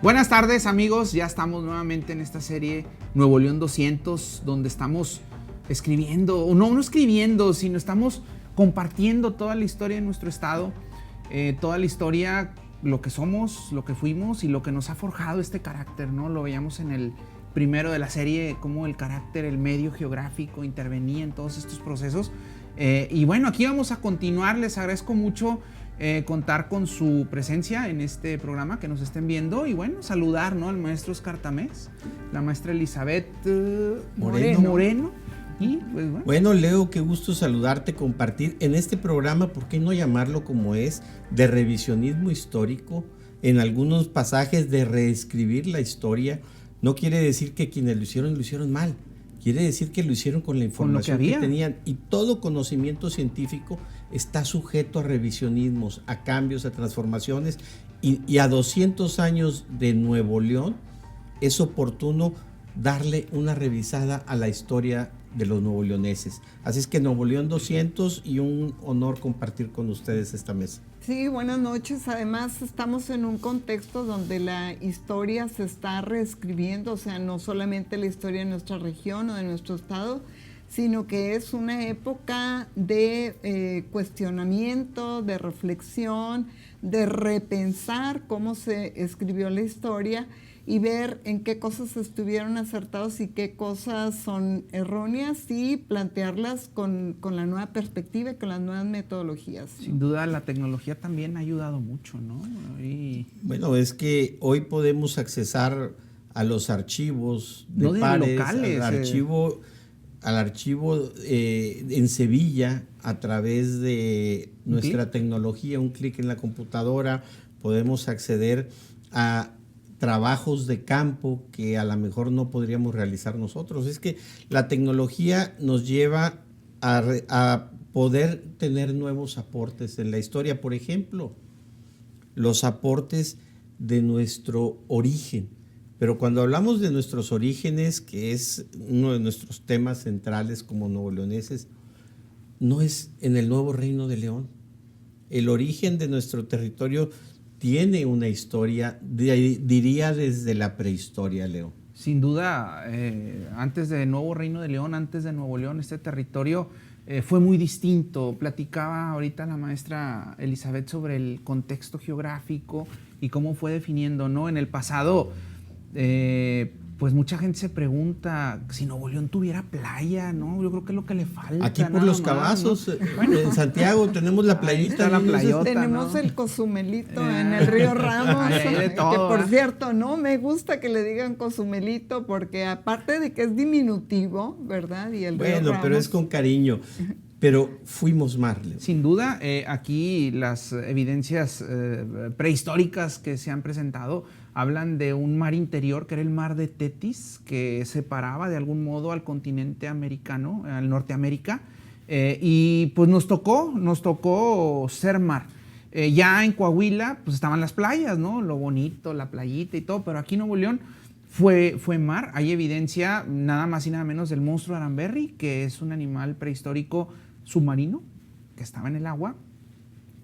Buenas tardes, amigos, ya estamos nuevamente en esta serie Nuevo León 200, donde estamos escribiendo, o no escribiendo, sino estamos compartiendo toda la historia de nuestro estado, toda la historia, lo que somos, lo que fuimos y lo que nos ha forjado este carácter, ¿no? Lo veíamos en el primero de la serie, cómo el carácter, el medio geográfico intervenía en todos estos procesos. Y bueno, aquí vamos a continuar, les agradezco mucho contar con su presencia en este programa, que nos estén viendo, y bueno, saludar, ¿no?, al maestro Oscar Tamés, la maestra Elizabeth Moreno. Y pues bueno, Leo, qué gusto saludarte, compartir en este programa, ¿por qué no llamarlo como es? De revisionismo histórico, en algunos pasajes de reescribir la historia. No quiere decir que quienes lo hicieron mal, quiere decir que lo hicieron con la información que tenían, y todo conocimiento científico está sujeto a revisionismos, a cambios, a transformaciones, y a 200 años de Nuevo León es oportuno darle una revisada a la historia de los nuevoleoneses. Así es que Nuevo León 200, y un honor compartir con ustedes esta mesa. Sí, buenas noches. Además, estamos en un contexto donde la historia se está reescribiendo, o sea, no solamente la historia de nuestra región o de nuestro estado, sino que es una época de cuestionamiento, de reflexión, de repensar cómo se escribió la historia y ver en qué cosas estuvieron acertados y qué cosas son erróneas, y plantearlas con la nueva perspectiva y con las nuevas metodologías, ¿no? Sin duda la tecnología también ha ayudado mucho, ¿no? Bueno, es que hoy podemos accesar a los archivos de no pares, locales, al archivo en Sevilla, a través de nuestra tecnología, un clic en la computadora, podemos acceder a trabajos de campo que a lo mejor no podríamos realizar nosotros. Es que la tecnología nos lleva a poder tener nuevos aportes en la historia. Por ejemplo, los aportes de nuestro origen. Pero cuando hablamos de nuestros orígenes, que es uno de nuestros temas centrales como nuevoleoneses, no es en el nuevo Reino de León. El origen de nuestro territorio tiene una historia, diría desde la prehistoria, Leo. Sin duda, antes de Nuevo Reino de León, antes de Nuevo León, este territorio fue muy distinto. Platicaba ahorita la maestra Elizabeth sobre el contexto geográfico y cómo fue definiendo, ¿no? En el pasado, pues mucha gente se pregunta si Nuevo León tuviera playa, ¿no? Yo creo que es lo que le falta. Aquí por los Cabazos, ¿no? Bueno, en Santiago tenemos la playita. La playota, tenemos, ¿no?, el Cozumelito en el río Ramos. De todo, que por cierto, no me gusta que le digan Cozumelito, porque aparte de que es diminutivo, ¿verdad? Y el río Ramos, pero es con cariño. Pero fuimos mar, Leo. Sin duda, aquí las evidencias prehistóricas que se han presentado hablan de un mar interior, que era el mar de Tetis, que separaba de algún modo al continente americano, al Norteamérica, y pues nos tocó ser mar. Ya en Coahuila pues estaban las playas, ¿no? Lo bonito, la playita y todo, pero aquí en Nuevo León fue mar. Hay evidencia nada más y nada menos del monstruo Aramberri, que es un animal prehistórico submarino que estaba en el agua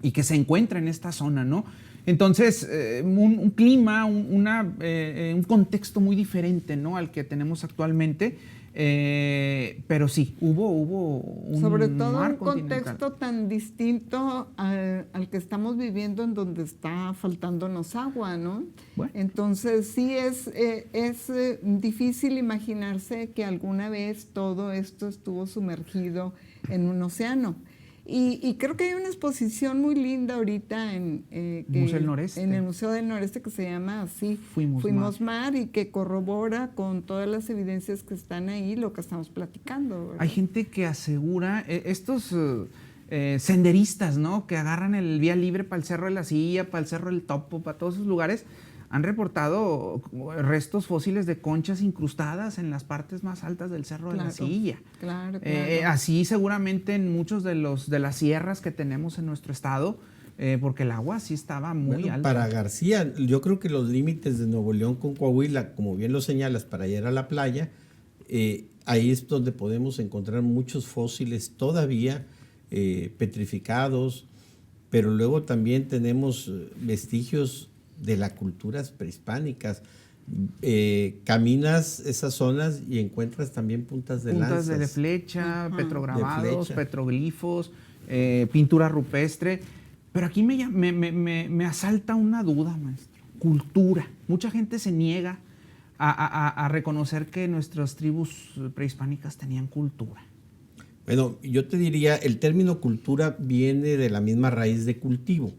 y que se encuentra en esta zona, ¿no? Entonces, un clima, un contexto muy diferente, ¿no?, al que tenemos actualmente, pero sí, hubo un sobre todo mar un contexto tan distinto al que estamos viviendo, en donde está faltándonos agua, ¿no? Bueno. Entonces, sí es difícil imaginarse que alguna vez todo esto estuvo sumergido en un océano. Y creo que hay una exposición muy linda ahorita en el Museo del Noreste, que se llama así, Fuimos Mar, y que corrobora con todas las evidencias que están ahí lo que estamos platicando, ¿verdad? Hay gente que asegura, estos senderistas, ¿no?, que agarran el vía libre para el Cerro de la Silla, para el Cerro del Topo, para todos esos lugares, han reportado restos fósiles de conchas incrustadas en las partes más altas del Cerro de la Silla. Claro. Así seguramente en muchos de las sierras que tenemos en nuestro estado, porque el agua sí estaba muy alta. Para García, yo creo que los límites de Nuevo León con Coahuila, como bien lo señalas, para ir a la playa, ahí es donde podemos encontrar muchos fósiles todavía petrificados, pero luego también tenemos vestigios de las culturas prehispánicas. Caminas esas zonas y encuentras también puntas de puntas lanzas. de flecha, Ajá. petrograbados, De flecha. petroglifos, pintura rupestre. Pero aquí me asalta una duda, maestro. Cultura. Mucha gente se niega a reconocer que nuestras tribus prehispánicas tenían cultura. Bueno, yo te diría, el término cultura viene de la misma raíz de cultivo.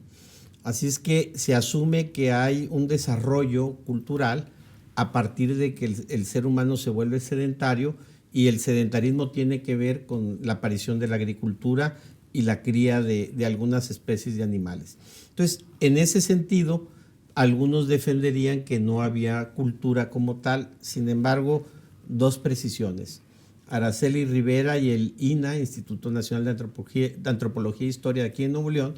Así es que se asume que hay un desarrollo cultural a partir de que el ser humano se vuelve sedentario, y el sedentarismo tiene que ver con la aparición de la agricultura y la cría de algunas especies de animales. Entonces, en ese sentido, algunos defenderían que no había cultura como tal. Sin embargo, dos precisiones. Araceli Rivera y el INAH, Instituto Nacional de Antropología e Historia de aquí en Nuevo León,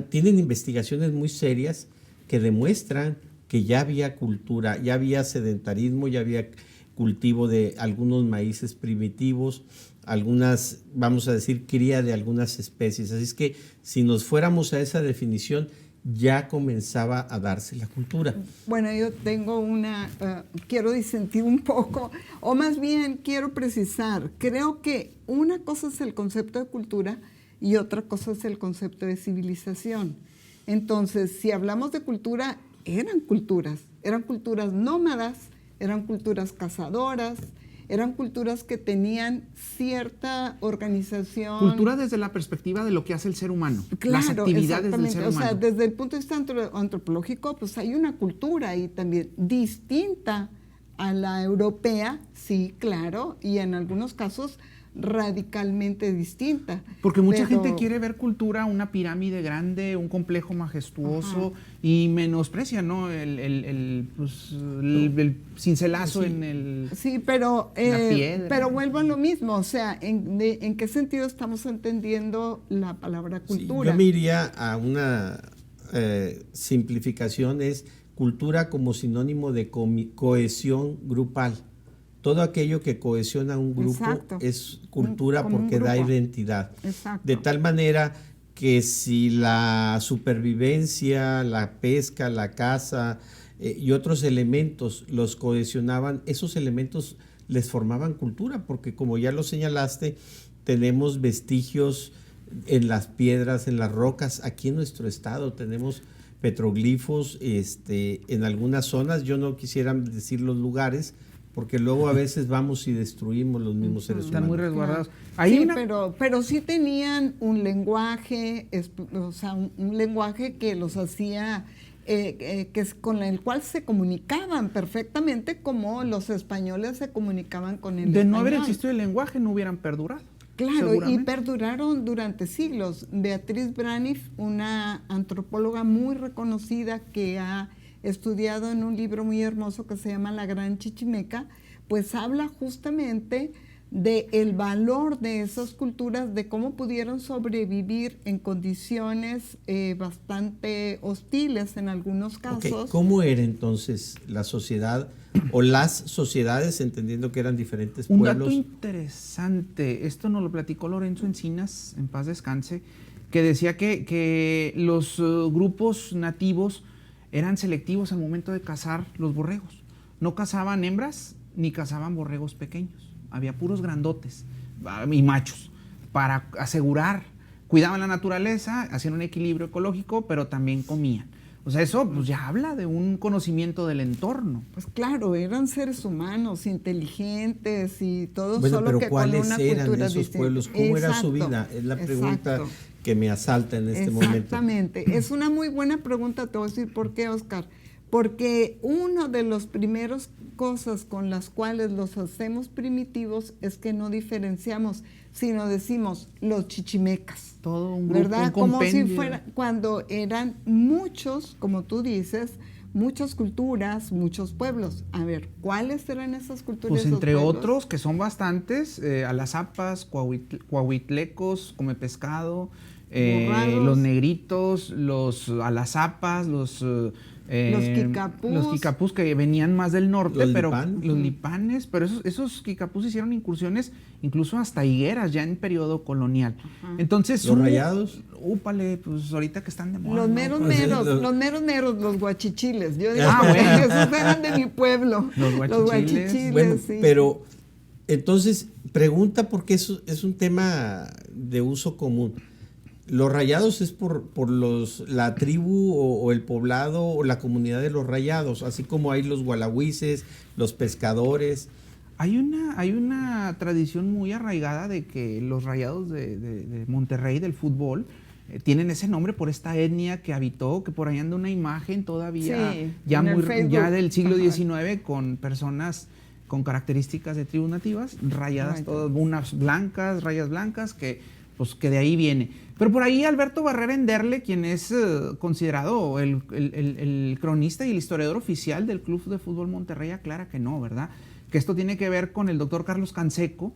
tienen investigaciones muy serias que demuestran que ya había cultura, ya había sedentarismo, ya había cultivo de algunos maíces primitivos, algunas, vamos a decir, cría de algunas especies. Así es que si nos fuéramos a esa definición, ya comenzaba a darse la cultura. Bueno, yo tengo quiero disentir un poco, o más bien quiero precisar. Creo que una cosa es el concepto de cultura y otra cosa es el concepto de civilización. Entonces, si hablamos de cultura, eran culturas nómadas, eran culturas cazadoras, eran culturas que tenían cierta organización. Cultura desde la perspectiva de lo que hace el ser humano, Claro, las actividades del ser humano. O sea, desde el punto de vista antropológico, pues hay una cultura ahí también distinta a la europea, sí, claro, y en algunos casos radicalmente distinta. Porque mucha gente quiere ver cultura, una pirámide grande, un complejo majestuoso, y menosprecia, ¿no? El cincelazo, sí, en el... Sí, pero, la piedra. Pero vuelvo a lo mismo, o sea, ¿en qué sentido estamos entendiendo la palabra cultura? Sí, yo me iría a una simplificación, es cultura como sinónimo de cohesión grupal. Todo aquello que cohesiona un grupo, exacto, es cultura porque da identidad. Exacto. De tal manera que si la supervivencia, la pesca, la caza y otros elementos los cohesionaban, esos elementos les formaban cultura, porque como ya lo señalaste, tenemos vestigios en las piedras, en las rocas. Aquí en nuestro estado tenemos petroglifos en algunas zonas. Yo no quisiera decir los lugares, porque luego a veces vamos y destruimos los mismos seres humanos. Están muy resguardados. Sí, pero sí tenían un lenguaje, o sea, un lenguaje que los hacía, con el cual se comunicaban perfectamente como los españoles se comunicaban con el español. De no haber existido el lenguaje, no hubieran perdurado. Claro, y perduraron durante siglos. Beatriz Braniff, una antropóloga muy reconocida que ha estudiado en un libro muy hermoso que se llama La Gran Chichimeca, pues habla justamente del valor de esas culturas, de cómo pudieron sobrevivir en condiciones bastante hostiles en algunos casos. Okay. ¿Cómo era entonces la sociedad o las sociedades, entendiendo que eran diferentes pueblos? Un dato interesante, esto nos lo platicó Lorenzo Encinas, en paz descanse, que decía que los grupos nativos eran selectivos al momento de cazar los borregos. No cazaban hembras ni cazaban borregos pequeños. Había puros grandotes y machos para asegurar, cuidaban la naturaleza, hacían un equilibrio ecológico, pero también comían. O sea, eso pues ya habla de un conocimiento del entorno. Pues claro, eran seres humanos, inteligentes y todo, bueno, solo pero que ¿cuáles con una eran cultura esos distinta. pueblos? ¿Cómo era su vida? Es la pregunta que me asalta en este momento. Exactamente. Es una muy buena pregunta, te voy a decir por qué, Oscar. Porque uno de los primeros cosas con las cuales los hacemos primitivos es que no diferenciamos, sino decimos los chichimecas. Todo un grupo, ¿verdad? un Como compendio. si fuera, cuando eran muchos, como tú dices, muchas culturas, muchos pueblos. A ver, ¿cuáles eran esas culturas? Pues entre pueblos? otros, que son bastantes, alazapas, coahuitlecos, come pescado, los negritos, los alazapas, los Los Kikapús. Los Kikapús que venían más del norte, pero Lipan. los Lipanes, pero esos Kikapús hicieron incursiones incluso hasta Higueras ya en periodo colonial. Entonces, ¿Los Rayados? Úpale, pues ahorita que están de moda. Los ¿no? meros Pues, meros, los- los meros meros, los guachichiles. Yo digo Ah, que bueno. esos eran de mi pueblo. Los guachichiles. Bueno, sí. pero entonces pregunta porque eso es un tema de uso común. Los Rayados es por la tribu o el poblado o la comunidad de los Rayados, así como hay los gualagüises, los pescadores. Hay una tradición muy arraigada de que los Rayados de Monterrey del fútbol tienen ese nombre por esta etnia que habitó, que por ahí anda una imagen todavía Sí, ya en el Facebook. ya del siglo Ajá. XIX con personas con características de tribus nativas, rayadas Ay, todas, unas blancas, rayas blancas, que de ahí viene. Pero por ahí Alberto Barrera Enderle, quien es considerado el cronista y el historiador oficial del Club de Fútbol Monterrey, aclara que no, ¿verdad? Que esto tiene que ver con el doctor Carlos Canseco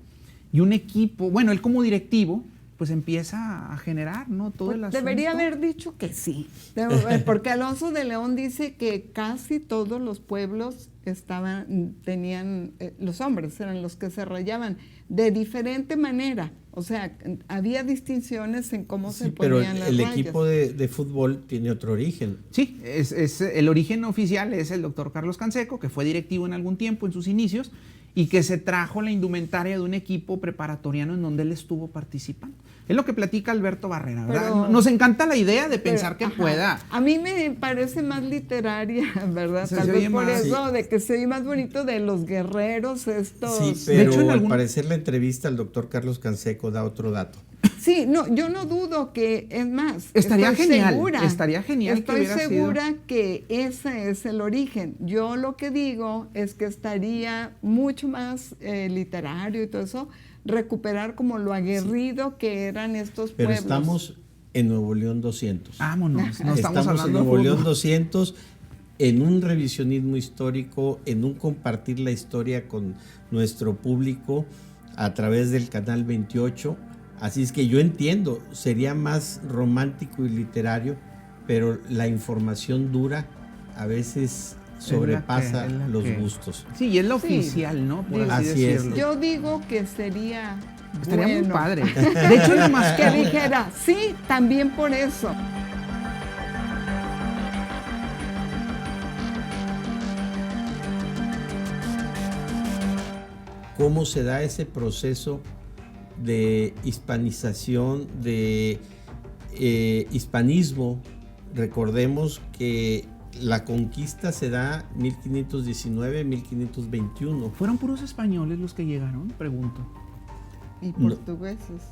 y un equipo, bueno, él como directivo, pues empieza a generar, ¿no? Todo el asunto. Debería haber dicho que sí, porque Alonso de León dice que casi todos los pueblos tenían, los hombres eran los que se rayaban de diferente manera, o sea, había distinciones en cómo se Pero ponían las el rayas. equipo de fútbol tiene otro origen. Sí, el origen oficial es el doctor Carlos Canseco, que fue directivo en algún tiempo en sus inicios y que se trajo la indumentaria de un equipo preparatoriano en donde él estuvo participando. Es lo que platica Alberto Barrera, ¿verdad? Pero- Nos encanta la idea de pensar que Ajá. pueda. A mí me parece más literaria, ¿verdad? Se Tal oye vez por más- eso, de que se oye más bonito de los guerreros estos. Sí, pero hecho, en al algún- parecer la entrevista al doctor Carlos Canseco da otro dato. Sí, no, yo no dudo que, es más, Estaría estoy genial, segura, estaría genial que estoy hubiera sido. segura que ese es el origen. Yo lo que digo es que estaría mucho más literario y todo eso, recuperar como lo aguerrido que eran estos Pero pueblos. estamos en Nuevo León 200. Vámonos, no estamos Estamos en hablando de Nuevo León fútbol. 200 en un revisionismo histórico, en un compartir la historia con nuestro público a través del canal 28. Así es que yo entiendo, sería más romántico y literario, pero la información dura a veces sobrepasa es la los que- gustos. Sí, y es lo Sí. oficial, ¿no? Por Digo, así Así es. decirlo. Yo digo que sería Estaría muy bueno padre. De hecho, la que mascota. dijera, sí, también por eso. ¿Cómo se da ese proceso de hispanización, de hispanismo? Recordemos que la conquista se da 1519-1521. ¿Fueron puros españoles los que llegaron? Pregunto. Y No. portugueses.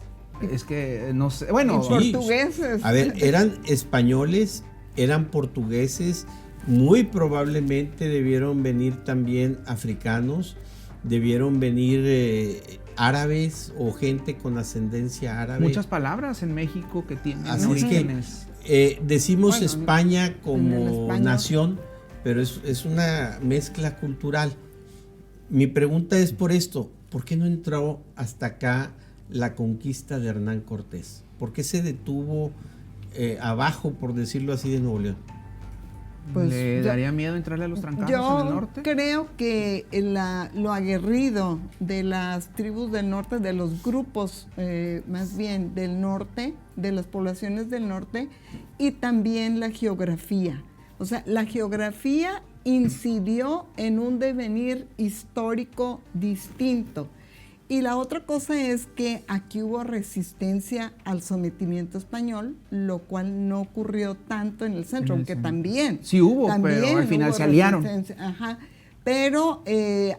Es que no sé. Bueno, Sí. Portugueses. A ver, eran españoles, eran portugueses, muy probablemente debieron venir también africanos, debieron venir árabes o gente con ascendencia árabe. muchas palabras en México que tienen Así es que orígenes. decimos Bueno, España en el como español. nación, pero es una mezcla cultural. Mi pregunta es por esto, ¿por qué no entró hasta acá la conquista de Hernán Cortés? ¿Por qué se detuvo abajo, por decirlo así, de Nuevo León? Pues ¿Le yo- daría miedo entrarle a los trancados en el Yo norte? creo que lo aguerrido de las tribus del norte, de los grupos más bien del norte, de las poblaciones del norte, y también la geografía. O sea, la geografía incidió en un devenir histórico distinto. Y la otra cosa es que aquí hubo resistencia al sometimiento español, lo cual no ocurrió tanto en el centro, En el aunque centro. también. Sí hubo, también pero al final hubo se aliaron. resistencia, ajá. Pero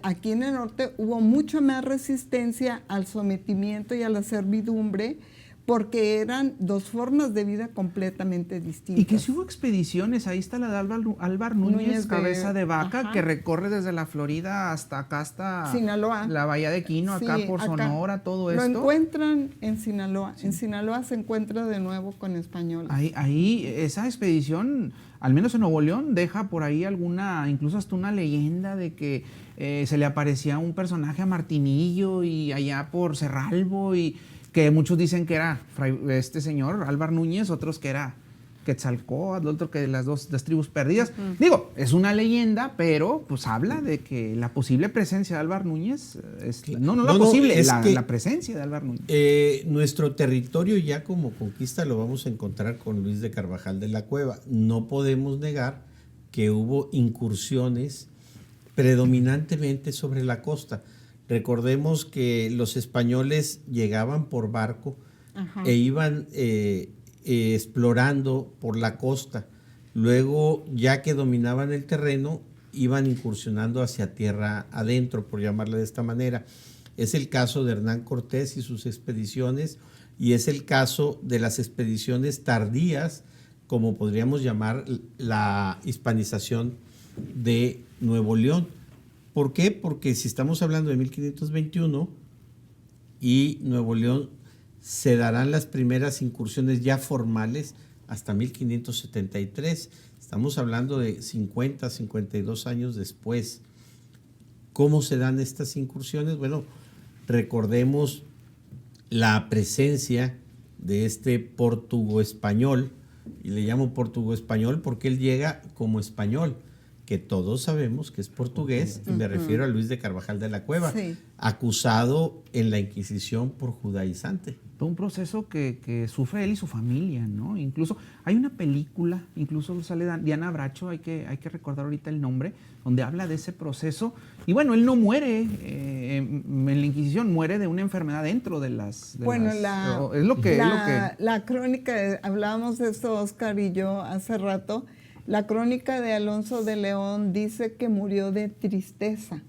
aquí en el norte hubo mucha más resistencia al sometimiento y a la servidumbre, porque eran dos formas de vida completamente distintas. Y que si hubo expediciones, ahí está la de Álvar Núñez, Núñez de- cabeza de vaca, ajá. que recorre desde la Florida hasta acá, hasta Sinaloa. la Bahía de Quino, acá Sí, por acá. Sonora, todo Lo esto. encuentran en Sinaloa. En Sinaloa se encuentra de nuevo con españoles. Ahí esa expedición, al menos en Nuevo León, deja por ahí alguna, incluso hasta una leyenda de que se le aparecía un personaje a Martinillo y allá por Cerralbo, y que muchos dicen que era este señor, Álvar Núñez, otros que era Quetzalcóatl, otro que las tribus perdidas. Digo, es una leyenda, pero pues habla de que la posible presencia de Álvar Núñez, la presencia de Álvar Núñez. Nuestro territorio ya como conquista lo vamos a encontrar con Luis de Carvajal de la Cueva. No podemos negar que hubo incursiones predominantemente sobre la costa. Recordemos que los españoles llegaban por barco e iban explorando por la costa. Luego, ya que dominaban el terreno, iban incursionando hacia tierra adentro, por llamarle de esta manera. Es el caso de Hernán Cortés y sus expediciones, y es el caso de las expediciones tardías, como podríamos llamar la hispanización de Nuevo León. ¿Por qué? Porque si estamos hablando de 1521 y Nuevo León, se darán las primeras incursiones ya formales hasta 1573. Estamos hablando de 50, 52 años después. ¿Cómo se dan estas incursiones? Bueno, recordemos la presencia de este portugo-español, y le llamo portugo-español porque él llega como español, que todos sabemos que es portugués, y me refiero a Luis de Carvajal de la Cueva, acusado en la Inquisición por judaizante. Todo un proceso que sufre él y su familia, ¿no? Incluso hay una película, incluso sale Diana Bracho, hay que recordar ahorita el nombre, donde habla de ese proceso. Y bueno, él no muere en la Inquisición, muere de una enfermedad dentro de las... La crónica, hablábamos de esto Oscar y yo hace rato, la crónica de Alonso de León dice que murió de tristeza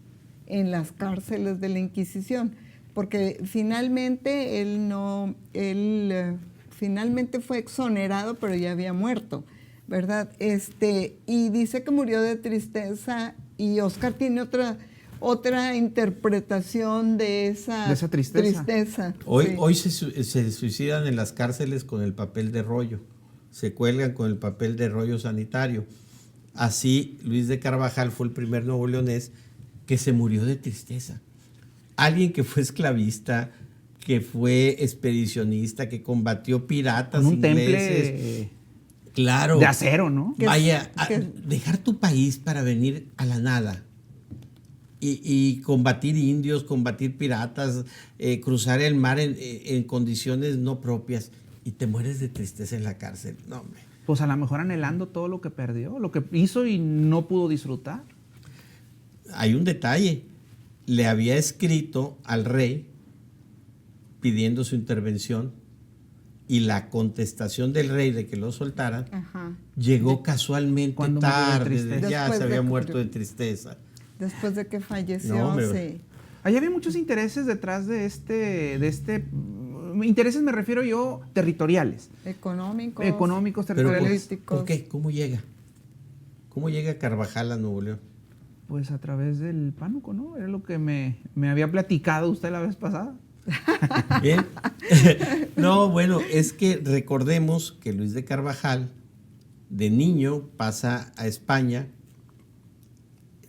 en las cárceles de la Inquisición, porque finalmente finalmente fue exonerado, pero ya había muerto, ¿verdad? Y dice que murió de tristeza, y Oscar tiene otra interpretación de esa tristeza. Hoy se suicidan en las cárceles con el papel de rollo, se cuelgan con el papel de rollo sanitario. Así, Luis de Carvajal fue el primer nuevoleonés que se murió de tristeza. Alguien que fue esclavista, que fue expedicionista, que combatió piratas ingleses. Temple, claro, de acero, ¿no? Dejar tu país para venir a la nada y combatir indios, combatir piratas, cruzar el mar en condiciones no propias, y te mueres de tristeza en la cárcel. No, hombre. Pues a lo mejor anhelando todo lo que perdió, lo que hizo y no pudo disfrutar. Hay un detalle. Le había escrito al rey pidiendo su intervención, y la contestación del rey de que lo soltaran llegó casualmente tarde, ya se había muerto de tristeza. Después de que falleció, sí. Ahí había muchos intereses detrás de intereses me refiero yo territoriales. Económicos, territoriales. ¿Por qué? ¿Cómo llega? ¿Cómo llega Carvajal a Nuevo León? Pues a través del pánuco, ¿no? Era lo que me había platicado usted la vez pasada. Bien. No, bueno, es que recordemos que Luis de Carvajal, de niño, pasa a España,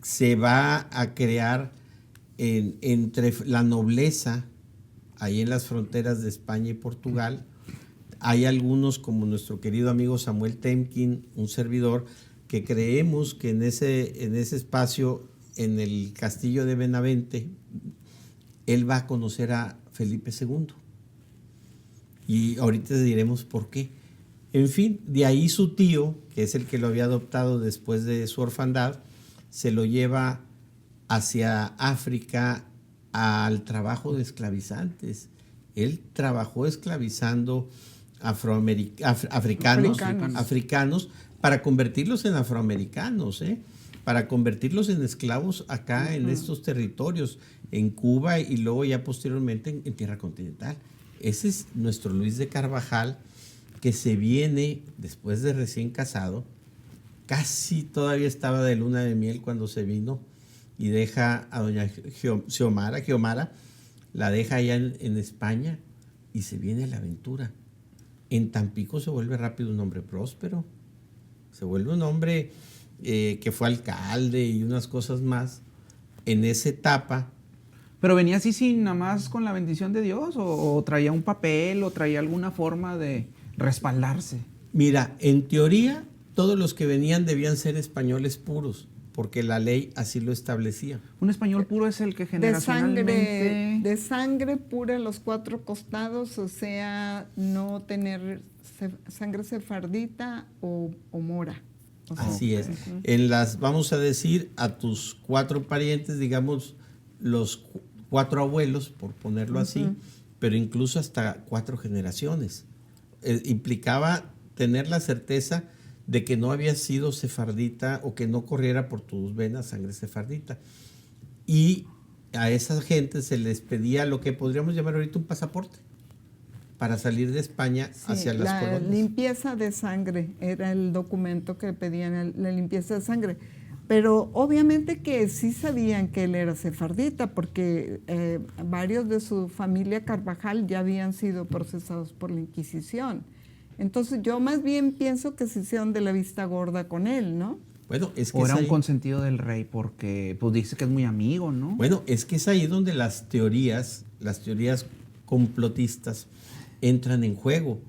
se va a crear entre la nobleza, ahí en las fronteras de España y Portugal. Hay algunos, como nuestro querido amigo Samuel Temkin, un servidor, que creemos que en ese espacio, en el castillo de Benavente, él va a conocer a Felipe II. Y ahorita diremos por qué. En fin, de ahí su tío, que es el que lo había adoptado después de su orfandad, se lo lleva hacia África al trabajo de esclavizantes. Él trabajó esclavizando africanos para convertirlos en afroamericanos, para convertirlos en esclavos acá en estos territorios, en Cuba y luego ya posteriormente en tierra continental. Ese es nuestro Luis de Carvajal, que se viene después de recién casado, casi todavía estaba de luna de miel cuando se vino, y deja a doña Xiomara, la deja allá en España, y se viene a la aventura. En Tampico se vuelve rápido un hombre próspero, se vuelve un hombre que fue alcalde y unas cosas más en esa etapa. ¿Pero venía así sin nada más con la bendición de Dios o traía un papel o traía alguna forma de respaldarse? Mira, en teoría, todos los que venían debían ser españoles puros, porque la ley así lo establecía. Un español puro es el que generacionalmente... De sangre pura en los 4 costados, o sea, no tener sangre sefardita o mora. O sea, Así es. Vamos a decir, a tus 4 parientes, digamos, los 4 abuelos, por ponerlo así, pero incluso hasta 4 generaciones. Implicaba tener la certeza de que no había sido sefardita o que no corriera por tus venas sangre sefardita. Y a esa gente se les pedía lo que podríamos llamar ahorita un pasaporte para salir de España hacia las colonias. La limpieza de sangre era el documento que pedían, la limpieza de sangre. Pero obviamente que sí sabían que él era sefardita, porque varios de su familia Carvajal ya habían sido procesados por la Inquisición. Entonces yo más bien pienso que se hicieron de la vista gorda con él, ¿no? Bueno, es que o era un consentido del rey porque pues dice que es muy amigo, ¿no? Bueno, es que es ahí donde las teorías complotistas entran en juego,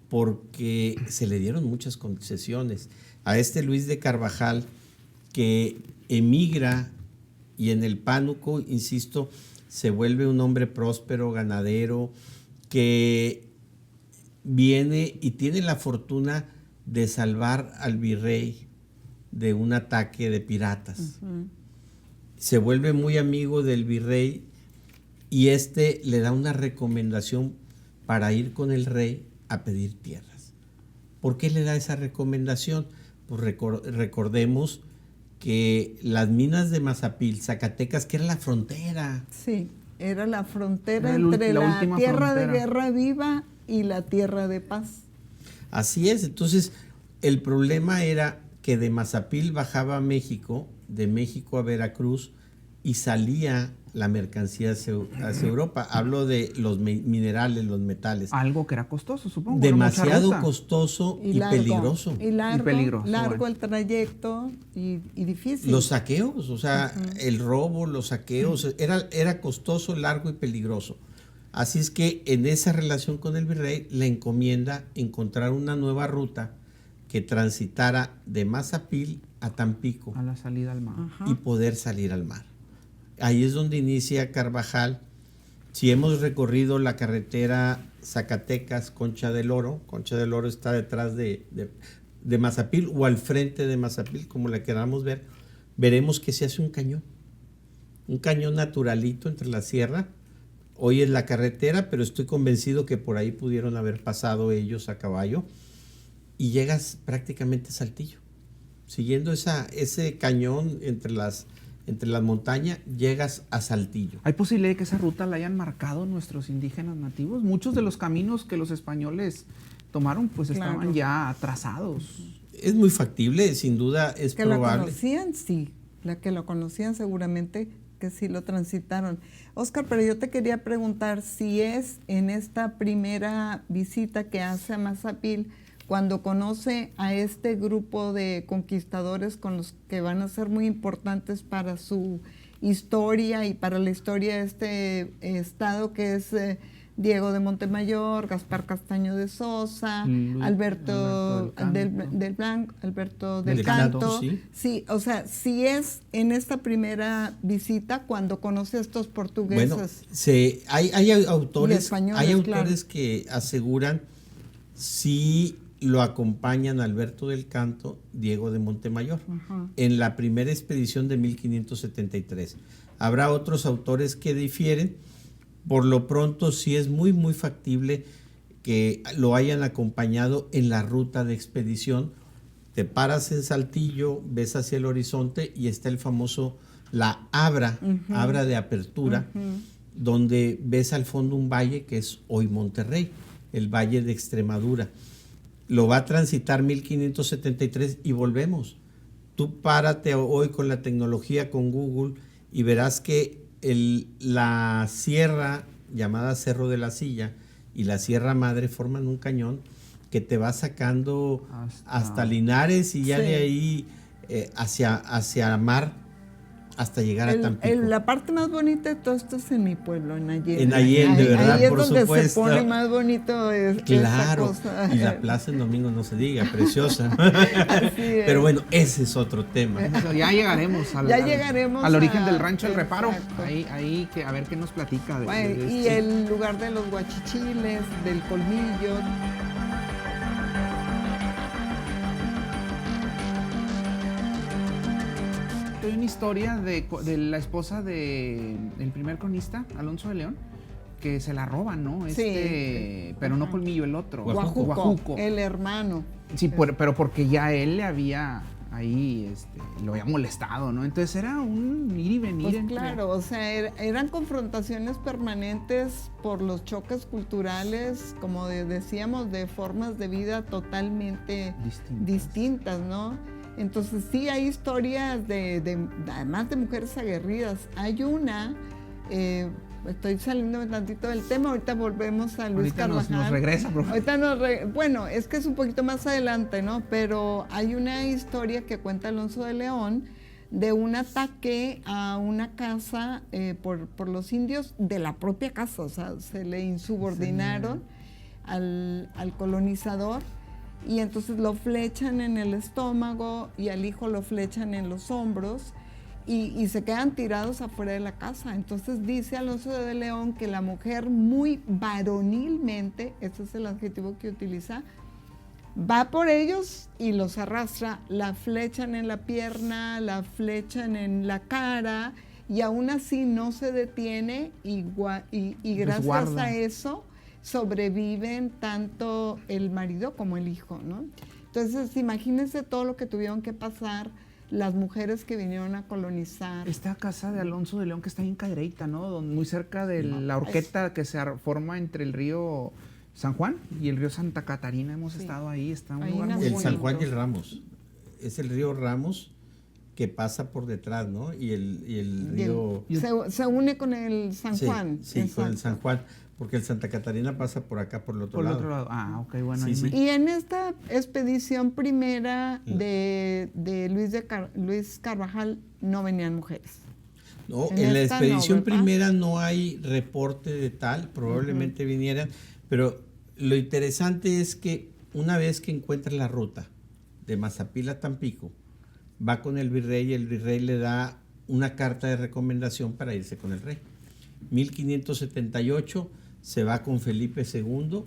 porque se le dieron muchas concesiones. A este Luis de Carvajal, que emigra y en el Pánuco, insisto, se vuelve un hombre próspero, ganadero, que viene y tiene la fortuna de salvar al virrey de un ataque de piratas. Se vuelve muy amigo del virrey y le da una recomendación para ir con el rey a pedir tierras. ¿Por qué le da esa recomendación? Pues recordemos que las minas de Mazapil, Zacatecas, que era la frontera. Sí, era la frontera entre la tierra de guerra viva y la tierra de paz. Así es, entonces el problema era que de Mazapil bajaba a México, de México a Veracruz, y salía la mercancía hacia Europa. Hablo de los minerales, los metales. Algo que era costoso, supongo. Demasiado costoso y peligroso. Y largo el trayecto y difícil. Los saqueos, o sea, el robo, los saqueos, era costoso, largo y peligroso. Así es que en esa relación con el virrey le encomienda encontrar una nueva ruta que transitara de Mazapil a Tampico. A la salida al mar. Y poder salir al mar. Ahí es donde inicia Carvajal. Si hemos recorrido la carretera Zacatecas, Concha del Oro está detrás de Mazapil o al frente de Mazapil, como la queramos ver, veremos que se hace un cañón naturalito entre la sierra. Hoy es la carretera, pero estoy convencido que por ahí pudieron haber pasado ellos a caballo y llegas prácticamente a Saltillo. Siguiendo ese cañón entre las montañas, llegas a Saltillo. ¿Hay posibilidad de que esa ruta la hayan marcado nuestros indígenas nativos? Muchos de los caminos que los españoles tomaron pues estaban ya trazados. Es muy factible, sin duda es probable. Que lo conocían, sí. La que lo conocían seguramente que sí lo transitaron. Óscar, pero yo te quería preguntar si es en esta primera visita que hace a Mazapil, cuando conoce a este grupo de conquistadores con los que van a ser muy importantes para su historia y para la historia de este estado, que es Diego de Montemayor, Gaspar Castaño de Sosa, Alberto del Canto. Sí, o sea, si es en esta primera visita cuando conoce a estos portugueses. Bueno, hay autores, que aseguran si lo acompañan Alberto del Canto, Diego de Montemayor, en la primera expedición de 1573. Habrá otros autores que difieren. Por lo pronto sí es muy, muy factible que lo hayan acompañado en la ruta de expedición. Te paras en Saltillo, ves hacia el horizonte y está el famoso, la Abra de apertura, donde ves al fondo un valle que es hoy Monterrey, el Valle de Extremadura. Lo va a transitar 1573 y volvemos. Tú párate hoy con la tecnología, con Google, y verás que la sierra llamada Cerro de la Silla y la Sierra Madre forman un cañón que te va sacando hasta Linares y ya de ahí hacia mar, hasta llegar a Tampico. La parte más bonita de todo esto es en mi pueblo, en Allende. En Allende, ¿verdad? Ahí es por donde supuesto. se pone más bonito esa Claro, cosa. y la plaza en domingo no se diga, preciosa. Así es. Pero bueno, ese es otro tema. Eso, ya llegaremos llegaremos al origen a- del rancho del Reparo. exacto. Ahí a ver qué nos platica. Bueno, y este. el lugar de los guachichiles, del colmillo. Hay una historia de la esposa del primer cronista, Alonso de León, que se la roban, ¿no? Pero no Colmillo, el otro. Guajuco, el hermano. Sí, pero porque ya él le había ahí, lo había molestado, ¿no? Entonces era un ir y venir. Pues claro, o sea, eran confrontaciones permanentes por los choques culturales, como decíamos, de formas de vida totalmente distintas, ¿no? Entonces sí hay historias además de mujeres aguerridas. Hay una, estoy saliendo tantito del tema, ahorita volvemos a Luis Carvajal. Nos regresa, profe. Bueno, es que es un poquito más adelante, ¿no? Pero hay una historia que cuenta Alonso de León de un ataque a una casa por los indios de la propia casa, o sea, se le insubordinaron al colonizador. Y entonces lo flechan en el estómago y al hijo lo flechan en los hombros y se quedan tirados afuera de la casa. Entonces dice Alonso de León que la mujer muy varonilmente, ese es el adjetivo que utiliza, va por ellos y los arrastra, la flechan en la pierna, la flechan en la cara y aún así no se detiene y gracias a eso sobreviven tanto el marido como el hijo, ¿no? Entonces, imagínense todo lo que tuvieron que pasar las mujeres que vinieron a colonizar. Esta casa de Alonso de León que está en Cadereyta, ¿no? Muy cerca de la horqueta que se forma entre el río San Juan y el río Santa Catarina. Hemos estado ahí, está un lugar muy El bonito. San Juan y el Ramos. Es el río Ramos que pasa por detrás, ¿no? Y el río... Se une con el San Juan. Sí, con el San Juan. Porque el Santa Catarina pasa por acá, por el otro lado. Por el otro lado. Ah, ok, bueno. Sí. Y en esta expedición primera de Luis Carvajal no venían mujeres. No, en la expedición no, primera no hay reporte de tal, probablemente vinieran, pero lo interesante es que una vez que encuentra la ruta de Mazapil a Tampico, va con el virrey y el virrey le da una carta de recomendación para irse con el rey. 1578 se va con Felipe II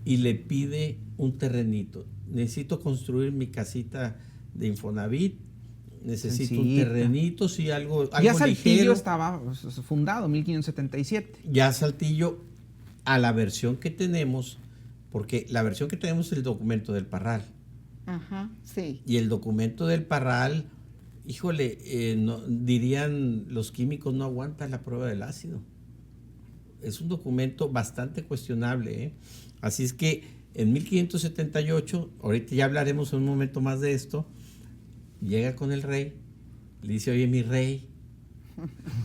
y le pide un terrenito. Necesito construir mi casita de Infonavit, necesito un terrenito, sí, algo ya Saltillo ligero. estaba fundado en 1577. Ya Saltillo, a la versión que tenemos, porque la versión que tenemos es el documento del Parral. Ajá, sí. Y el documento del Parral, híjole, dirían los químicos, no aguanta la prueba del ácido. Es un documento bastante cuestionable, ¿eh? Así es que en 1578, ahorita ya hablaremos en un momento más de esto, llega con el rey, le dice, oye, mi rey,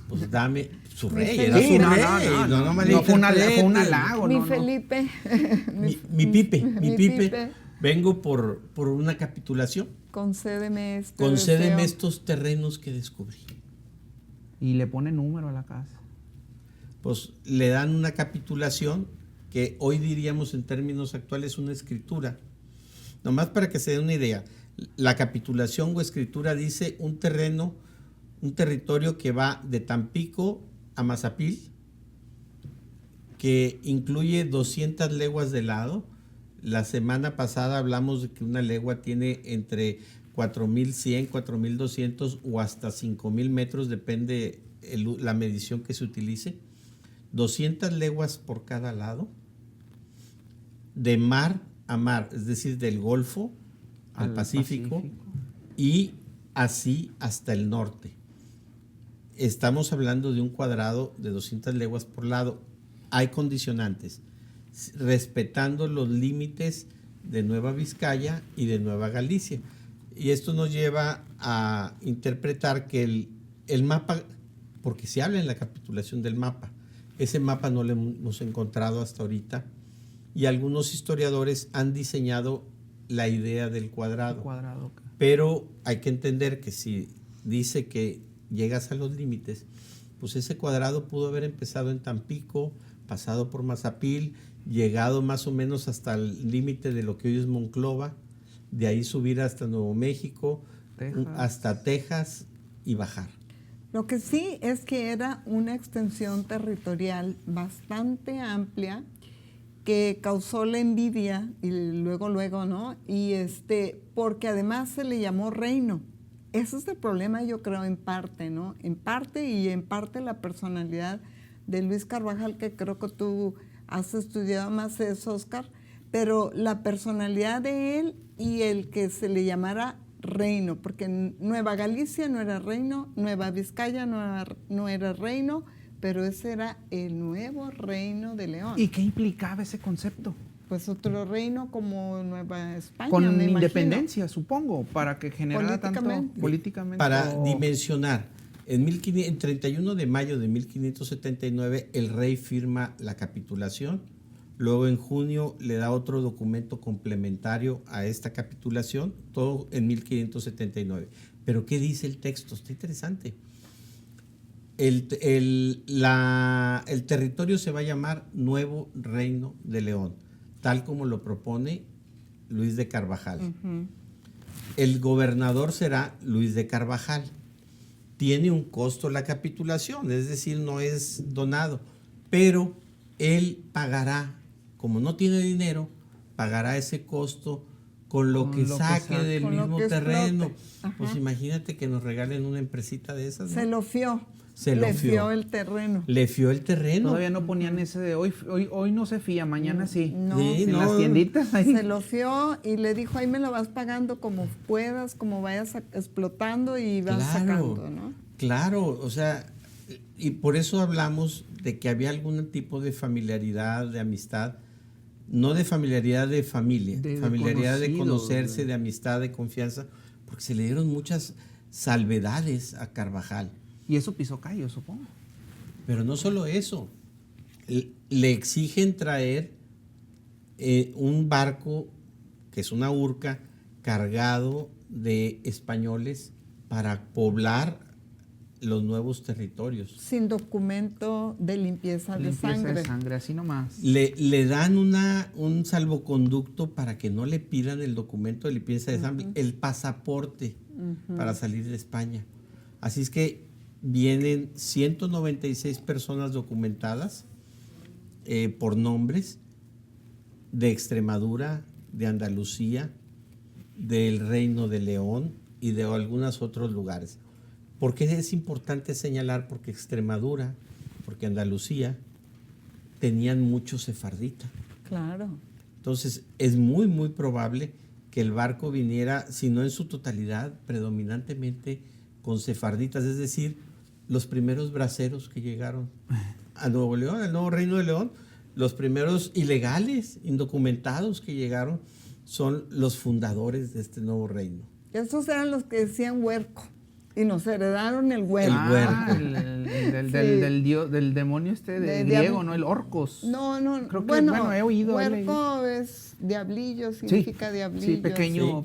pues dame, su rey, era su rey, no fue un halago. Mi Felipe. Mi Pipe, vengo por una capitulación. Concédeme estos terrenos que descubrí. Y le pone número a la casa. Pues le dan una capitulación que hoy diríamos en términos actuales una escritura. Nomás para que se den una idea, la capitulación o escritura dice un territorio que va de Tampico a Mazapil, que incluye 200 leguas de lado. La semana pasada hablamos de que una legua tiene entre 4.100, 4.200 o hasta 5.000 metros, depende la medición que se utilice. 200 leguas por cada lado, de mar a mar, es decir, del Golfo al Pacífico, y así hasta el norte. Estamos hablando de un cuadrado de 200 leguas por lado. Hay condicionantes, respetando los límites de Nueva Vizcaya y de Nueva Galicia. Y esto nos lleva a interpretar que el mapa, porque se habla en la capitulación del mapa, ese mapa no lo hemos encontrado hasta ahorita, y algunos historiadores han diseñado la idea del cuadrado. Pero hay que entender que si dice que llegas a los límites, pues ese cuadrado pudo haber empezado en Tampico, pasado por Mazapil, llegado más o menos hasta el límite de lo que hoy es Monclova, de ahí subir hasta Nuevo México, hasta Texas y bajar. Lo que sí es que era una extensión territorial bastante amplia que causó la envidia y luego, ¿no? Y porque además se le llamó reino. Ese es el problema, yo creo, en parte, ¿no? En parte la personalidad de Luis Carvajal, que creo que tú has estudiado más eso, Oscar, pero la personalidad de él y el que se le llamara reino, porque Nueva Galicia no era reino, Nueva Vizcaya no era reino, pero ese era el nuevo reino de León. ¿Y qué implicaba ese concepto? Pues otro reino como Nueva España, con me independencia, imagino. Supongo, para que generara tanto políticamente. Para dimensionar, en 31 de mayo de 1579 el rey firma la capitulación, luego en junio le da otro documento complementario a esta capitulación, todo en 1579. Pero ¿qué dice el texto? Está interesante. El territorio se va a llamar Nuevo Reino de León, tal como lo propone Luis de Carvajal. Uh-huh. El gobernador será Luis de Carvajal. Tiene un costo la capitulación, es decir, no es donado, pero él pagará, como no tiene dinero, pagará ese costo con lo que saque del mismo terreno. Pues imagínate que nos regalen una empresita de esas, ¿no? Se lo fió. Le fió el terreno. Le fió el terreno. Todavía no ponían ese de hoy no se fía, mañana sí. No, sí, en las tienditas ahí. Se lo fió y le dijo, ahí me lo vas pagando como puedas, como vayas explotando y vas sacando, ¿no? Claro, o sea, y por eso hablamos de que había algún tipo de familiaridad, de amistad, no de familiaridad de familia, familiaridad de conocerse, de amistad, de confianza, porque se le dieron muchas salvedades a Carvajal. Y eso pisó callo, supongo. Pero no solo eso, le exigen traer un barco, que es una urca, cargado de españoles para poblar los nuevos territorios. Sin documento de limpieza de sangre. Así nomás. Le dan un salvoconducto para que no le pidan el documento de limpieza de sangre, el pasaporte para salir de España. Así es que vienen 196 personas documentadas por nombres de Extremadura, de Andalucía, del Reino de León y de algunos otros lugares. ¿Por qué es importante señalar? Porque Extremadura, porque Andalucía tenían muchos sefardita. Claro. Entonces es muy, muy probable que el barco viniera, si no en su totalidad, predominantemente con sefarditas, es decir, los primeros braceros que llegaron a Nuevo León, al Nuevo Reino de León, los primeros ilegales, indocumentados que llegaron, son los fundadores de este nuevo reino. Estos eran los que decían huerco y nos heredaron el huerco. El huerco. Del demonio de griego, ¿no? El Orcos. No, creo que, he oído. Huerco es diablillo, significa diablillo. Sí, pequeño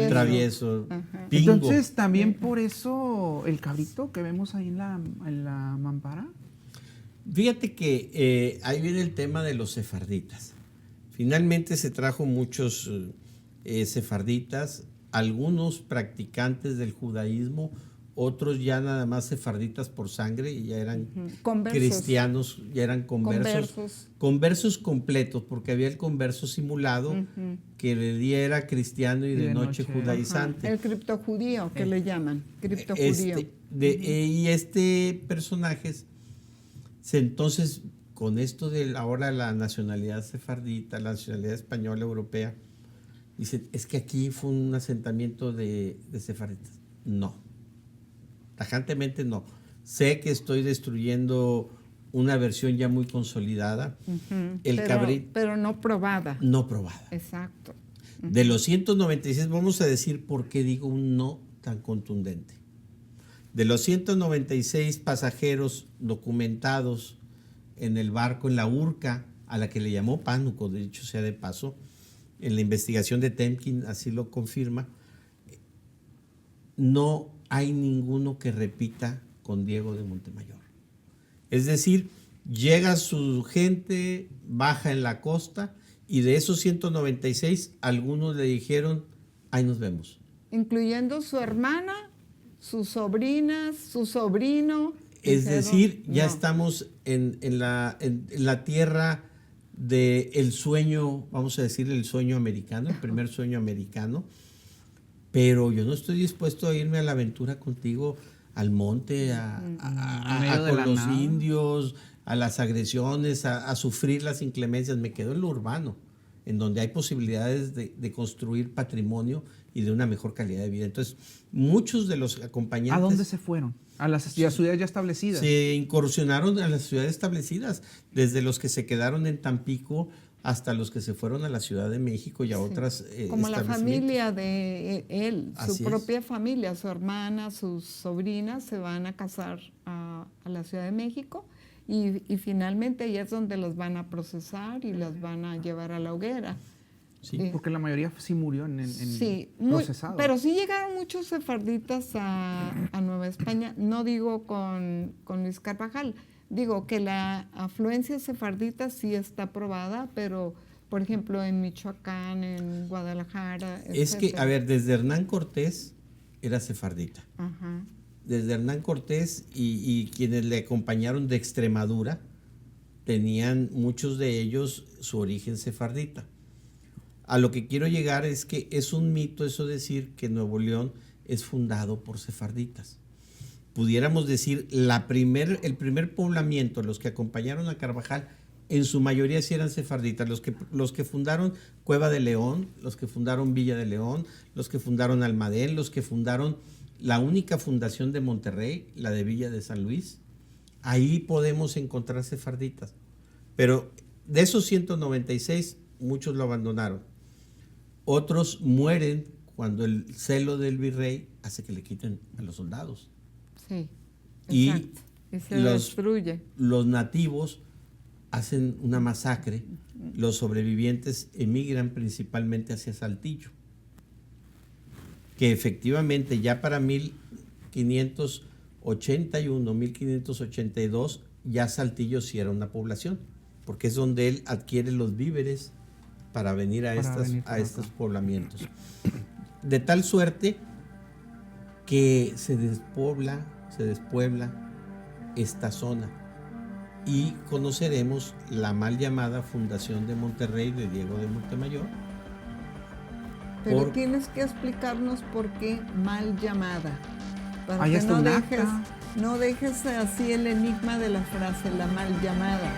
travieso. Pingo. Entonces, también por eso el cabrito que vemos ahí en la mampara. Fíjate que ahí viene el tema de los sefarditas. Finalmente se trajo muchos sefarditas, algunos practicantes del judaísmo, otros ya nada más sefarditas por sangre y ya eran cristianos, ya eran conversos completos, porque había el converso simulado que de día era cristiano y de noche judaizante. El criptojudío que le llaman, criptojudío. Y personajes, entonces con esto de ahora la nacionalidad sefardita, la nacionalidad española europea, dicen, es que aquí fue un asentamiento de sefarditas. No, tajantemente no. Sé que estoy destruyendo una versión ya muy consolidada. Pero no probada. No probada. Exacto. De los 196, vamos a decir por qué digo un no tan contundente. De los 196 pasajeros documentados en el barco, en la urca, a la que le llamó Pánuco, de hecho sea de paso, en la investigación de Temkin así lo confirma, no hay ninguno que repita con Diego de Montemayor. Es decir, llega su gente, baja en la costa, y de esos 196, algunos le dijeron, ahí nos vemos. Incluyendo su hermana, sus sobrinas, su sobrino. Es decir, ya no. estamos en la tierra del sueño, vamos a decir el sueño americano, el primer sueño americano, pero yo no estoy dispuesto a irme a la aventura contigo al monte, con los indios, a las agresiones, a sufrir las inclemencias. Me quedo en lo urbano, en donde hay posibilidades de construir patrimonio y de una mejor calidad de vida. Entonces, muchos de los acompañantes... ¿A dónde se fueron? A las ciudades ya establecidas. Se incursionaron a las ciudades establecidas, desde los que se quedaron en Tampico hasta los que se fueron a la Ciudad de México y a otras como la familia de él, Así su propia familia, su hermana, sus sobrinas se van a casar a la Ciudad de México y finalmente ahí es donde los van a procesar y los van a llevar a la hoguera. Sí, porque la mayoría sí murió en sí, procesado. Pero sí llegaron muchos sefarditas a Nueva España, no digo con Luis Carvajal, digo que la afluencia sefardita sí está probada, pero por ejemplo en Michoacán, en Guadalajara, es etcétera. que, a ver, desde Hernán Cortés era sefardita. Ajá. Desde Hernán Cortés y quienes le acompañaron de Extremadura, tenían muchos de ellos su origen sefardita. A lo que quiero llegar es que es un mito eso decir que Nuevo León es fundado por sefarditas. Pudiéramos decir, el primer poblamiento, los que acompañaron a Carvajal, en su mayoría sí eran sefarditas. Los que fundaron Cueva de León, los que fundaron Villa de León, los que fundaron Almadén, los que fundaron la única fundación de Monterrey, la de Villa de San Luis, ahí podemos encontrar sefarditas. Pero de esos 196, muchos lo abandonaron. Otros mueren cuando el celo del virrey hace que le quiten a los soldados. Sí, exacto. Y se destruye. Los nativos hacen una masacre. Los sobrevivientes emigran principalmente hacia Saltillo, que efectivamente ya para 1581, 1582, ya Saltillo sí era una población, porque es donde él adquiere los víveres para venir a estos poblamientos. De tal suerte que se despuebla esta zona y conoceremos la mal llamada Fundación de Monterrey de Diego de Montemayor. Pero tienes que explicarnos por qué mal llamada. Para que no dejes así el enigma de la frase, la mal llamada.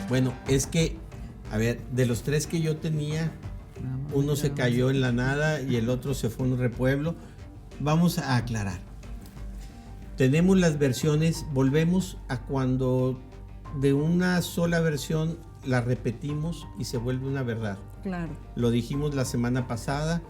Bueno, es que, a ver, de los tres que yo tenía, uno se cayó en la nada y el otro se fue a un repueblo. Vamos a aclarar. Tenemos las versiones, volvemos a cuando de una sola versión la repetimos y se vuelve una verdad. Claro. Lo dijimos la semana pasada.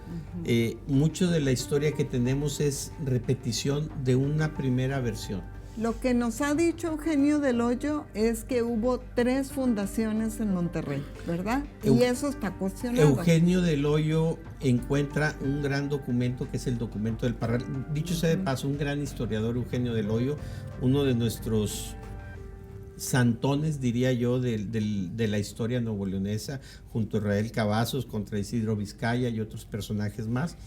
Mucho de la historia que tenemos es repetición de una primera versión. Lo que nos ha dicho Eugenio del Hoyo es que hubo 3 fundaciones en Monterrey, ¿verdad? Y eso está cuestionado. Eugenio del Hoyo encuentra un gran documento que es el documento del Parral. Dicho sea de paso, un gran historiador, Eugenio del Hoyo, uno de nuestros santones, diría yo, de la historia nuevoleonesa, junto a Israel Cavazos, contra Isidro Vizcaya y otros personajes más,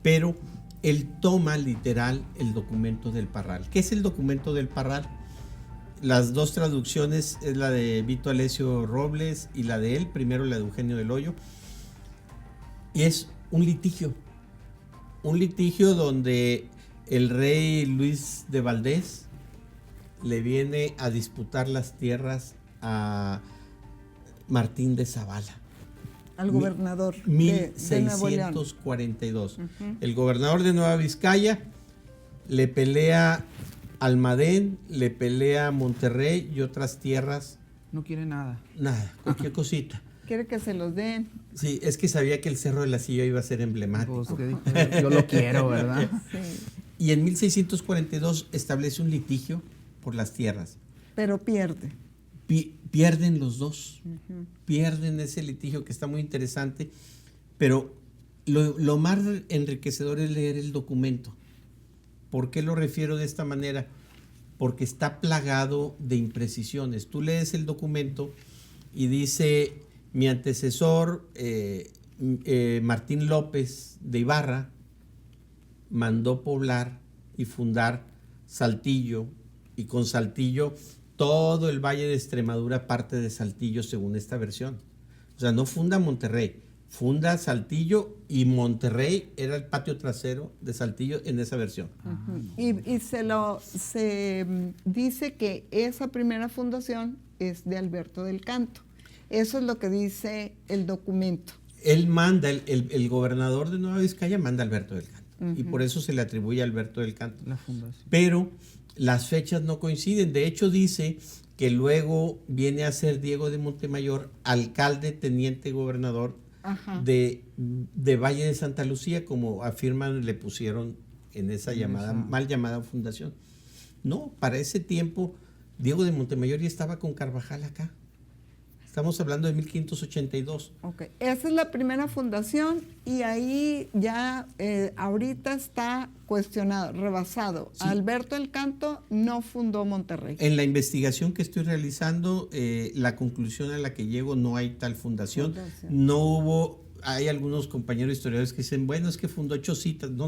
pero él toma literal el documento del Parral. ¿Qué es el documento del Parral? Las dos traducciones es la de Vito Alessio Robles y la de él, primero la de Eugenio del Hoyo, y es un litigio donde el rey Luis de Valdés le viene a disputar las tierras a Martín de Zavala. Al gobernador de 1642. El gobernador de Nueva Vizcaya le pelea Almadén, le pelea Monterrey y otras tierras. No quiere nada. Nada, cualquier cosita. Quiere que se los den. Sí, es que sabía que el Cerro de la Silla iba a ser emblemático. Pues, yo lo quiero, ¿verdad? Sí. Y en 1642 establece un litigio por las tierras. Pero pierde. pierden los dos, pierden ese litigio que está muy interesante, pero lo más enriquecedor es leer el documento. ¿Por qué lo refiero de esta manera? Porque está plagado de imprecisiones. Tú lees el documento y dice, mi antecesor Martín López de Ibarra mandó poblar y fundar Saltillo, y con Saltillo todo el Valle de Extremadura parte de Saltillo según esta versión. O sea, no funda Monterrey, funda Saltillo, y Monterrey era el patio trasero de Saltillo en esa versión. Y se dice que esa primera fundación es de Alberto del Canto. Eso es lo que dice el documento. Él manda, el gobernador de Nueva Vizcaya manda a Alberto del Canto, y por eso se le atribuye a Alberto del Canto. La fundación. Pero las fechas no coinciden. De hecho, dice que luego viene a ser Diego de Montemayor, alcalde, teniente gobernador de Valle de Santa Lucía, como afirman, le pusieron en esa mal llamada fundación. No, para ese tiempo Diego de Montemayor ya estaba con Carvajal acá. Estamos hablando de 1582. Ok, esa es la primera fundación, y ahí ya ahorita está cuestionado, rebasado. Sí. Alberto del Canto no fundó Monterrey. En la investigación que estoy realizando, la conclusión a la que llego, no hay tal fundación. No hubo, hay algunos compañeros historiadores que dicen, bueno, es que fundó Chositas. No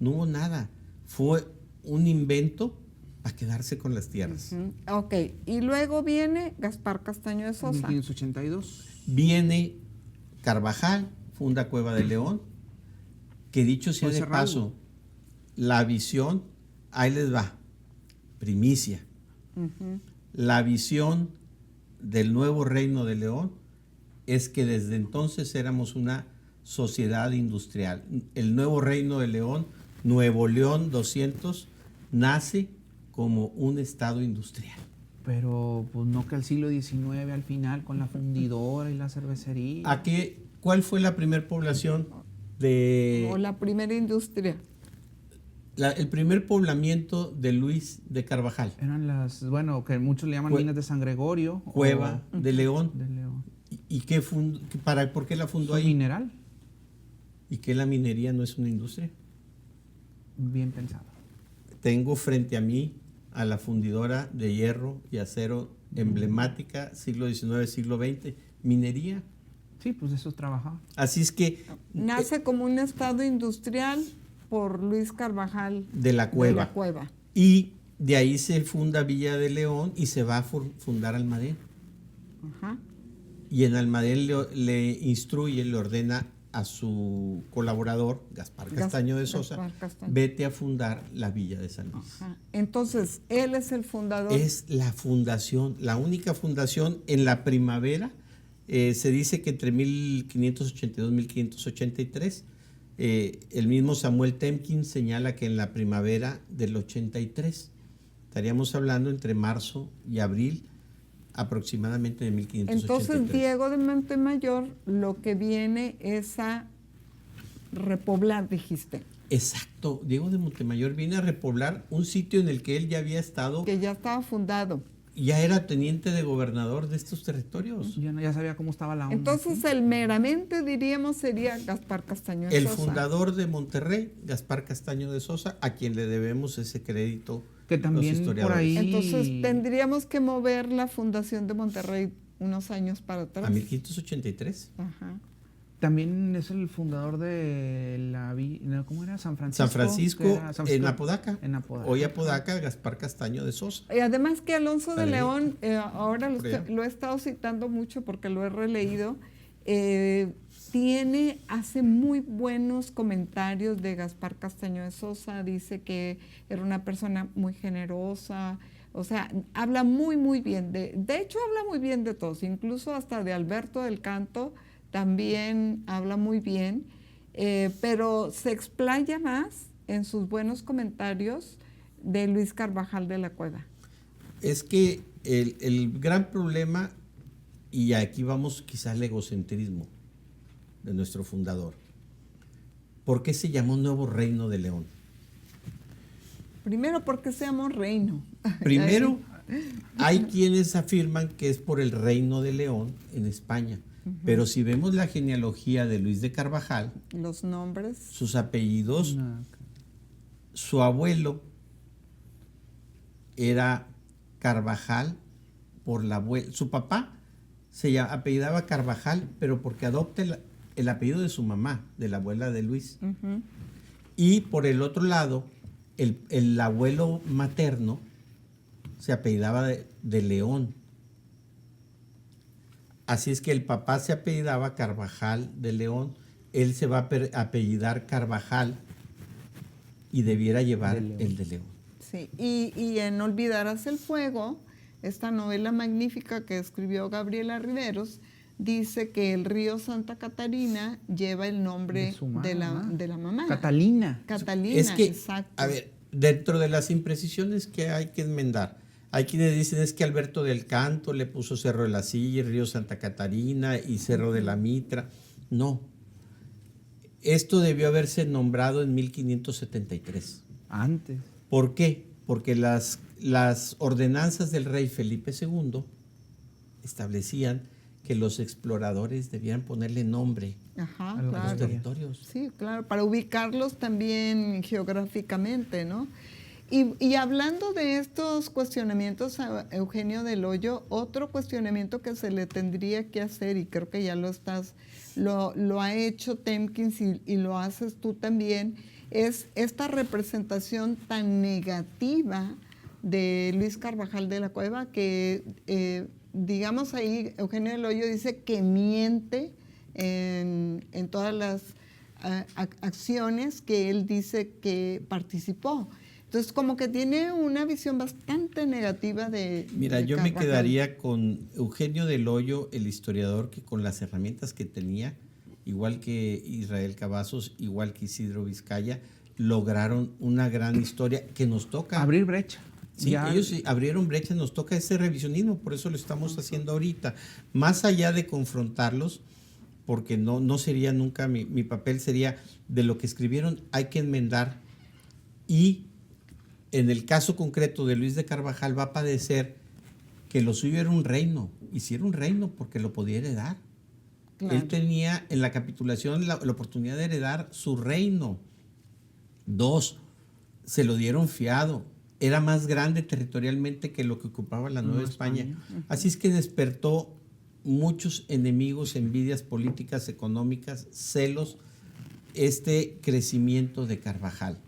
hubo nada. Fue un invento a quedarse con las tierras. Ok, y luego viene Gaspar Castaño de Sosa. 1582. Viene Carvajal, funda Cueva de León, que dicho sea de paso, la visión, ahí les va, primicia. La visión del nuevo Reino de León es que desde entonces éramos una sociedad industrial. El nuevo Reino de León, Nuevo León 200, nace como un estado industrial. Pero pues no que el siglo XIX al final con la fundidora y la cervecería. ¿Cuál fue la primera población de...? O la primera industria. El primer poblamiento de Luis de Carvajal. Eran que muchos le llaman minas de San Gregorio. Cueva de León. De León. ¿Y por qué la fundó ahí? Mineral. ¿Y que la minería no es una industria? Bien pensado. Tengo frente a mí a la fundidora de hierro y acero emblemática, siglo XIX, siglo XX, minería. Sí, pues eso trabajaba. Así es que... Nace como un estado industrial por Luis Carvajal de la Cueva. Y de ahí se funda Villa de León y se va a fundar Almadén. Y en Almadén le instruye, le ordena a su colaborador, Gaspar Castaño de Sosa, vete a fundar la Villa de San Luis. Entonces, él es el fundador. Es la fundación, la única fundación en la primavera. Se dice que entre 1582 y 1583, el mismo Samuel Temkin señala que en la primavera del 83. Estaríamos hablando entre marzo y abril aproximadamente de 1583. Entonces, Diego de Montemayor lo que viene es a repoblar, dijiste. Exacto, Diego de Montemayor viene a repoblar un sitio en el que él ya había estado. Que ya estaba fundado. Ya era teniente de gobernador de estos territorios. Ya sabía cómo estaba la onda. Entonces, el meramente, diríamos, sería Gaspar Castaño de Sosa. El fundador de Monterrey, Gaspar Castaño de Sosa, a quien le debemos ese crédito. Que también por ahí... Entonces, tendríamos que mover la fundación de Monterrey unos años para atrás. A 1583. También es el fundador de ¿cómo era? San Francisco. San Francisco, en Apodaca. Hoy Apodaca, Gaspar Castaño de Sosa. Y además que Alonso de León, ahora lo he estado citando mucho porque lo he releído, hace muy buenos comentarios de Gaspar Castaño de Sosa, dice que era una persona muy generosa, o sea, habla muy, muy bien, de hecho habla muy bien de todos, incluso hasta de Alberto del Canto, también habla muy bien, pero se explaya más en sus buenos comentarios de Luis Carvajal de la Cueva. Es que el gran problema, y aquí vamos quizás al egocentrismo de nuestro fundador, ¿por qué se llamó Nuevo Reino de León? Primero porque seamos reino. Primero Hay quienes afirman que es por el reino de León en España, pero si vemos la genealogía de Luis de Carvajal, los nombres, sus apellidos, No. su abuelo era Carvajal por la abuela. Su papá se apellidaba Carvajal, pero porque adopta el apellido de su mamá, de la abuela de Luis. Y por el otro lado, el abuelo materno se apellidaba de León. Así es que el papá se apellidaba Carvajal de León, él se va a apellidar Carvajal y debiera llevar el de León. sí. Y en Olvidarás el fuego, esta novela magnífica que escribió Gabriela Riveros, dice que el río Santa Catarina lleva el nombre de la mamá. Catalina. Catalina, Es que, exacto. a ver, dentro de las imprecisiones que hay que enmendar, hay quienes dicen es que Alberto del Canto le puso Cerro de la Silla, Río Santa Catarina y Cerro de la Mitra. No. Esto debió haberse nombrado en 1573. Antes. ¿Por qué? Porque las ordenanzas del rey Felipe II establecían que los exploradores debían ponerle nombre Ajá, a los a los claro. territorios. Sí, claro, para ubicarlos también geográficamente, ¿no? Y hablando de estos cuestionamientos a Eugenio del Hoyo, otro cuestionamiento que se le tendría que hacer, y creo que ya lo ha hecho Temkins y lo haces tú también, es esta representación tan negativa de Luis Carvajal de la Cueva que, digamos ahí, Eugenio del Hoyo dice que miente en todas las acciones que él dice que participó. Entonces, como que tiene una visión bastante negativa de Mira, yo Carvajal. me quedaría con Eugenio del Hoyo, el historiador, que con las herramientas que tenía, igual que Israel Cavazos, igual que Isidro Vizcaya, lograron una gran historia que nos toca. Abrir brecha. Sí, ellos abrieron brecha, nos toca ese revisionismo, por eso lo estamos haciendo ahorita. Más allá de confrontarlos, porque no sería nunca, mi papel sería de lo que escribieron, hay que enmendar. Y en el caso concreto de Luis de Carvajal va a padecer que lo suyo era un reino, y si era un reino porque lo podía heredar. Claro. Él tenía en la capitulación la oportunidad de heredar su reino. 2, se lo dieron fiado. Era más grande territorialmente que lo que ocupaba la Nueva España. Así es que despertó muchos enemigos, envidias políticas, económicas, celos, este crecimiento de Carvajal.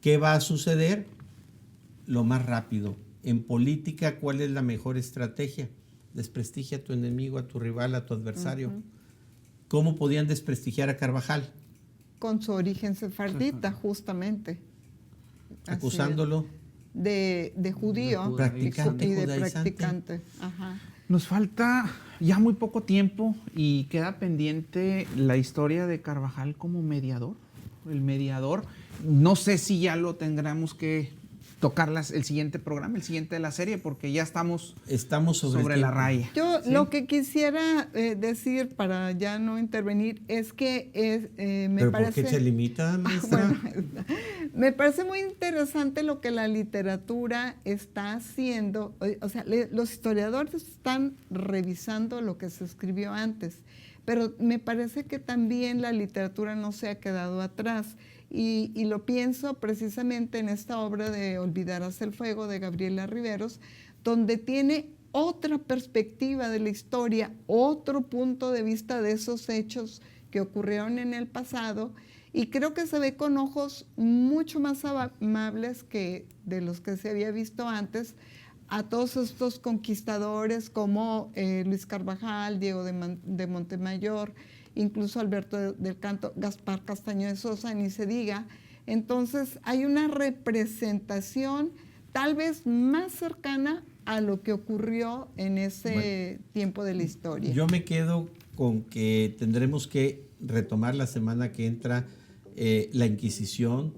¿Qué va a suceder? Lo más rápido. En política, ¿cuál es la mejor estrategia? Desprestigia a tu enemigo, a tu rival, a tu adversario. ¿Cómo podían desprestigiar a Carvajal? Con su origen sefardita, justamente. Acusándolo de judío practicante, y de judaizante. practicante. Ajá. Nos falta ya muy poco tiempo y queda pendiente la historia de Carvajal como mediador. El mediador, no sé si ya lo tendremos que tocar el siguiente programa, el siguiente de la serie, porque ya estamos sobre la raya. Yo ¿sí? lo que quisiera decir para ya no intervenir es que me ¿Pero parece... por qué se limita, maestra? Bueno, me parece muy interesante lo que la literatura está haciendo. O sea, los historiadores están revisando lo que se escribió antes, pero me parece que también la literatura no se ha quedado atrás. Y lo pienso precisamente en esta obra de Olvidarás el fuego de Gabriela Riveros, donde tiene otra perspectiva de la historia, otro punto de vista de esos hechos que ocurrieron en el pasado, y creo que se ve con ojos mucho más amables que de los que se había visto antes a todos estos conquistadores como Luis Carvajal, Diego de Montemayor, incluso Alberto del Canto, Gaspar Castaño de Sosa, ni se diga. Entonces hay una representación tal vez más cercana a lo que ocurrió en ese tiempo de la historia. Yo me quedo con que tendremos que retomar la semana que entra la Inquisición,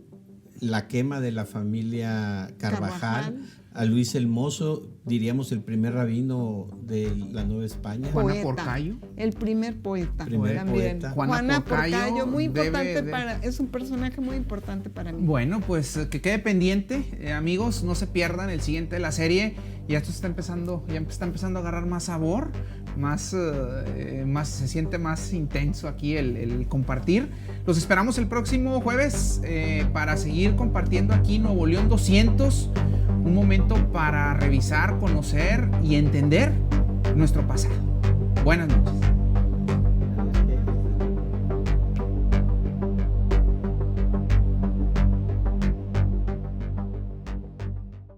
la quema de la familia Carvajal, a Luis el Mozo, diríamos el primer rabino de la Nueva España. Juana Poeta, Porcayo. el primer poeta. Primer también. poeta. Juana Porcayo, muy importante debe es un personaje muy importante para mí. Bueno, pues que quede pendiente, amigos, no se pierdan el siguiente de la serie. Ya esto está empezando a agarrar más sabor, se siente más intenso aquí el compartir. Los esperamos el próximo jueves para seguir compartiendo aquí Nuevo León 200, un momento para revisar, conocer y entender nuestro pasado. Buenas noches.